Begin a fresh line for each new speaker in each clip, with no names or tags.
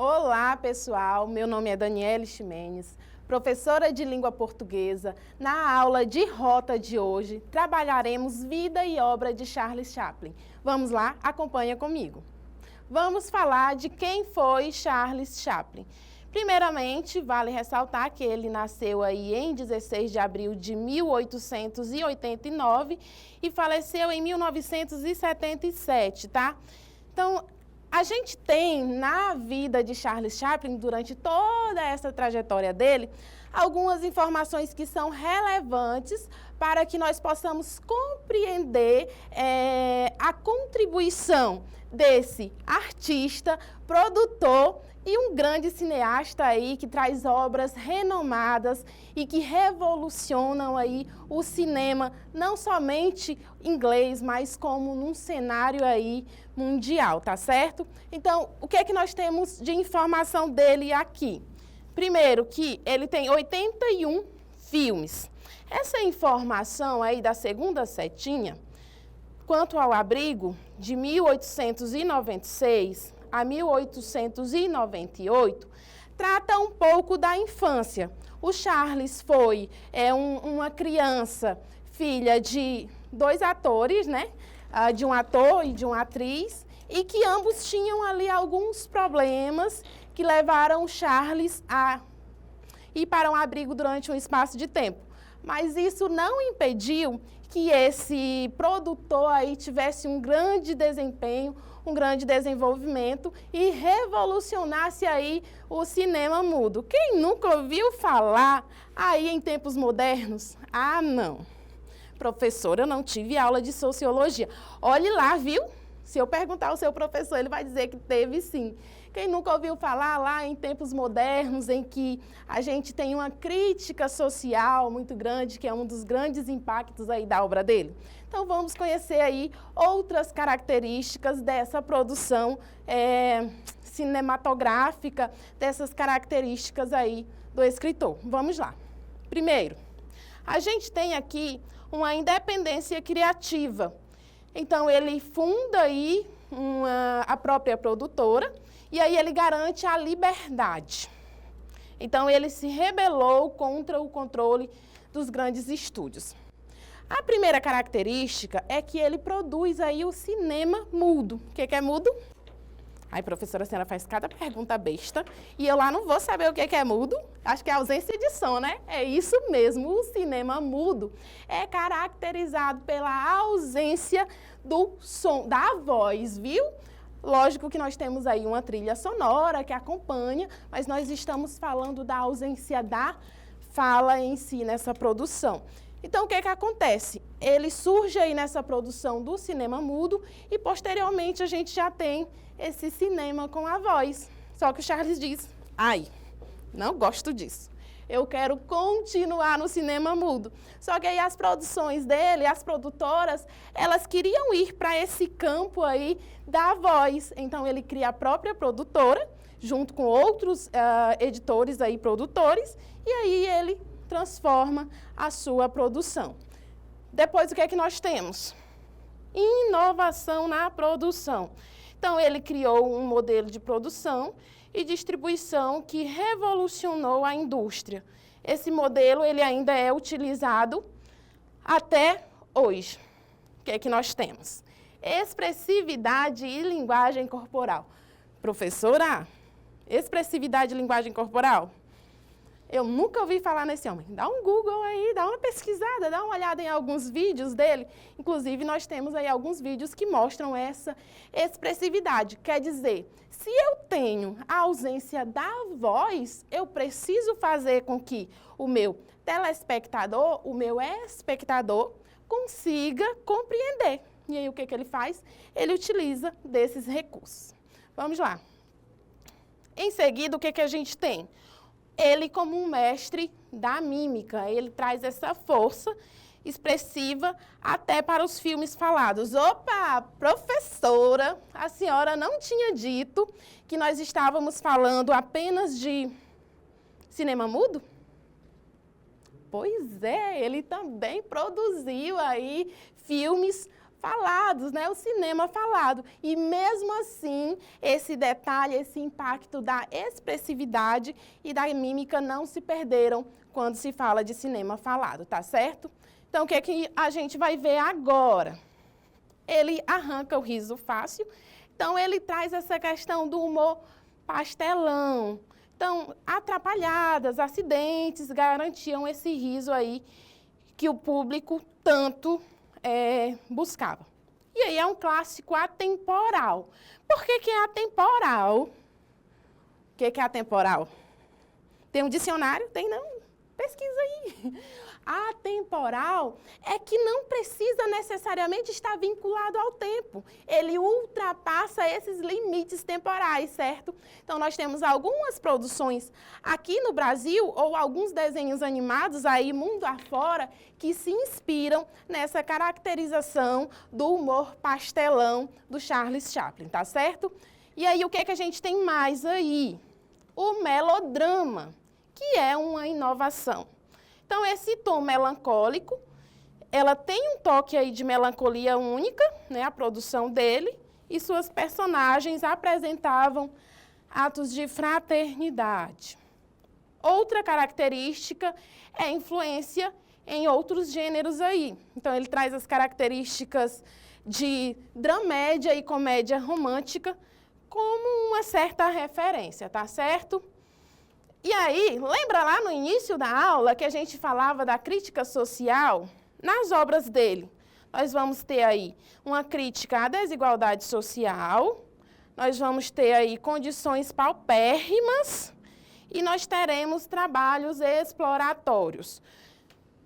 Olá, pessoal. Meu nome é Daniele Ximenes, professora de língua portuguesa. Na aula de rota de hoje, trabalharemos vida e obra de Charles Chaplin. Vamos lá? Acompanha comigo. Vamos falar de quem foi Charles Chaplin. Primeiramente, vale ressaltar que ele nasceu aí em 16 de abril de 1889 e faleceu em 1977, tá? Então, a gente tem na vida de Charles Chaplin, durante toda essa trajetória dele, algumas informações que são relevantes para que nós possamos compreender a contribuição desse artista, produtor e um grande cineasta aí que traz obras renomadas e que revolucionam aí o cinema, não somente inglês, mas como num cenário aí mundial, tá certo? Então, o que é que nós temos de informação dele aqui? Primeiro, que ele tem 81 filmes. Essa informação aí da segunda setinha, quanto ao abrigo, de 1896 a 1898, trata um pouco da infância. O Charles foi uma criança, filha de dois atores, né? De um ator e de uma atriz, e que ambos tinham ali alguns problemas que levaram o Charles a ir para um abrigo durante um espaço de tempo. Mas isso não impediu que esse produtor aí tivesse um grande desempenho, um grande desenvolvimento e revolucionasse aí o cinema mudo. Quem nunca ouviu falar aí em tempos modernos? Ah, não. Professora, eu não tive aula de sociologia. Olhe lá, viu? Se eu perguntar ao seu professor, ele vai dizer que teve sim. Quem nunca ouviu falar lá em tempos modernos, em que a gente tem uma crítica social muito grande, que é um dos grandes impactos aí da obra dele? Então, vamos conhecer aí outras características dessa produção cinematográfica, dessas características aí do escritor. Vamos lá. Primeiro, a gente tem aqui uma independência criativa. Então, ele funda aí a própria produtora e aí ele garante a liberdade. Então, ele se rebelou contra o controle dos grandes estúdios. A primeira característica é que ele produz aí o cinema mudo. O que é mudo? Ai, professora, a senhora faz cada pergunta besta e eu lá não vou saber o que é mudo. Acho que é ausência de som, né? É isso mesmo, o cinema mudo é caracterizado pela ausência do som, da voz, viu? Lógico que nós temos aí uma trilha sonora que acompanha, mas nós estamos falando da ausência da fala em si nessa produção. Então, o que acontece? Ele surge aí nessa produção do cinema mudo e, posteriormente, a gente já tem esse cinema com a voz. Só que o Charles diz, ai, não gosto disso. Eu quero continuar no cinema mudo. Só que aí as produções dele, as produtoras, elas queriam ir para esse campo aí da voz. Então, ele cria a própria produtora, junto com outros editores aí, produtores, e aí ele transforma a sua produção. Depois, o que é que nós temos? Inovação na produção. Então, ele criou um modelo de produção e distribuição que revolucionou a indústria. Esse modelo ele ainda é utilizado até hoje. O que é que nós temos? Expressividade e linguagem corporal. Professora, expressividade e linguagem corporal? Eu nunca ouvi falar nesse homem. Dá um Google aí, dá uma pesquisada, dá uma olhada em alguns vídeos dele. Inclusive, nós temos aí alguns vídeos que mostram essa expressividade. Quer dizer, se eu tenho a ausência da voz, eu preciso fazer com que o meu telespectador, o meu espectador, consiga compreender. E aí, o que ele faz? Ele utiliza desses recursos. Vamos lá. Em seguida, o que a gente tem? Ele, como um mestre da mímica, ele traz essa força expressiva até para os filmes falados. Opa, professora, a senhora não tinha dito que nós estávamos falando apenas de cinema mudo? Pois é, ele também produziu aí filmes falados, né? O cinema falado. E mesmo assim, esse detalhe, esse impacto da expressividade e da mímica não se perderam quando se fala de cinema falado, tá certo? Então, o que é que a gente vai ver agora? Ele arranca o riso fácil, então ele traz essa questão do humor pastelão. Então, atrapalhadas, acidentes garantiam esse riso aí que o público tanto buscava. E aí é um clássico atemporal. Por que é atemporal? O que é atemporal? Tem um dicionário? Tem não? Pesquisa aí. Atemporal é que não precisa necessariamente estar vinculado ao tempo. Ele ultrapassa esses limites temporais, certo? Então, nós temos algumas produções aqui no Brasil, ou alguns desenhos animados aí, mundo afora, que se inspiram nessa caracterização do humor pastelão do Charles Chaplin, tá certo? E aí, o que é que a gente tem mais aí? O melodrama, que é uma inovação. Então, esse tom melancólico, ela tem um toque aí de melancolia única, né, a produção dele, e suas personagens apresentavam atos de fraternidade. Outra característica é a influência em outros gêneros aí. Então, ele traz as características de dramédia e comédia romântica como uma certa referência, tá certo? E aí, lembra lá no início da aula que a gente falava da crítica social? Nas obras dele, nós vamos ter aí uma crítica à desigualdade social, nós vamos ter aí condições paupérrimas e nós teremos trabalhos exploratórios.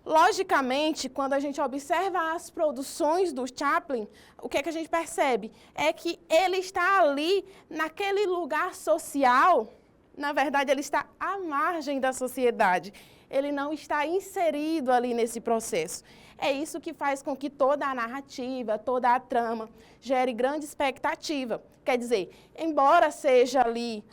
Logicamente, quando a gente observa as produções do Chaplin, o que é que a gente percebe? É que ele está ali, naquele lugar social. Na verdade, ele está à margem da sociedade. Ele não está inserido ali nesse processo. É isso que faz com que toda a narrativa, toda a trama gere grande expectativa. Quer dizer, embora seja ali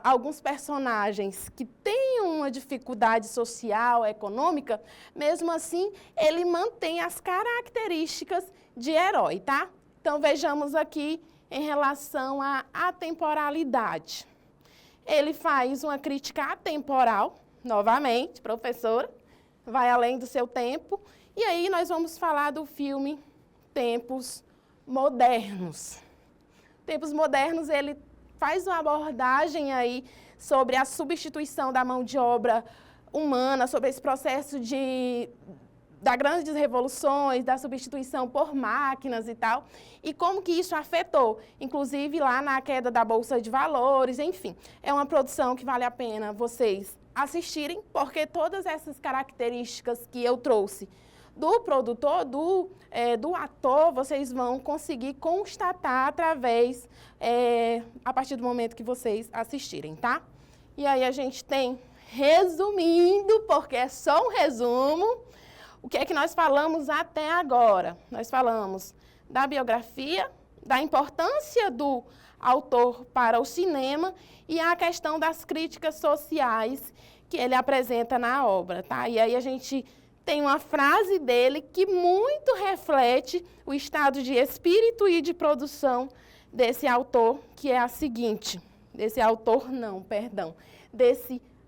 alguns personagens que tenham uma dificuldade social, econômica, mesmo assim, ele mantém as características de herói, tá? Então, vejamos aqui em relação à atemporalidade. Ele faz uma crítica atemporal, novamente, professora, vai além do seu tempo. E aí nós vamos falar do filme Tempos Modernos. Tempos Modernos, ele faz uma abordagem aí sobre a substituição da mão de obra humana, sobre esse processo das grandes revoluções, da substituição por máquinas e tal, e como que isso afetou, inclusive lá na queda da Bolsa de Valores, enfim. É uma produção que vale a pena vocês assistirem, porque todas essas características que eu trouxe do produtor, do ator, vocês vão conseguir constatar através, a partir do momento que vocês assistirem, tá? E aí a gente tem, resumindo, porque é só um resumo, o que é que nós falamos até agora? Nós falamos da biografia, da importância do autor para o cinema e a questão das críticas sociais que ele apresenta na obra, tá? E aí a gente tem uma frase dele que muito reflete o estado de espírito e de produção desse autor, que é a seguinte, desse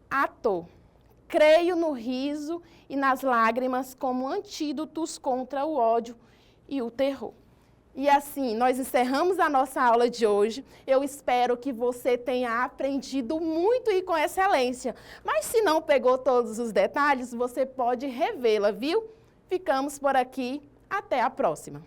ator. Creio no riso e nas lágrimas como antídotos contra o ódio e o terror. E assim, nós encerramos a nossa aula de hoje. Eu espero que você tenha aprendido muito e com excelência. Mas se não pegou todos os detalhes, você pode revê-la, viu? Ficamos por aqui. Até a próxima.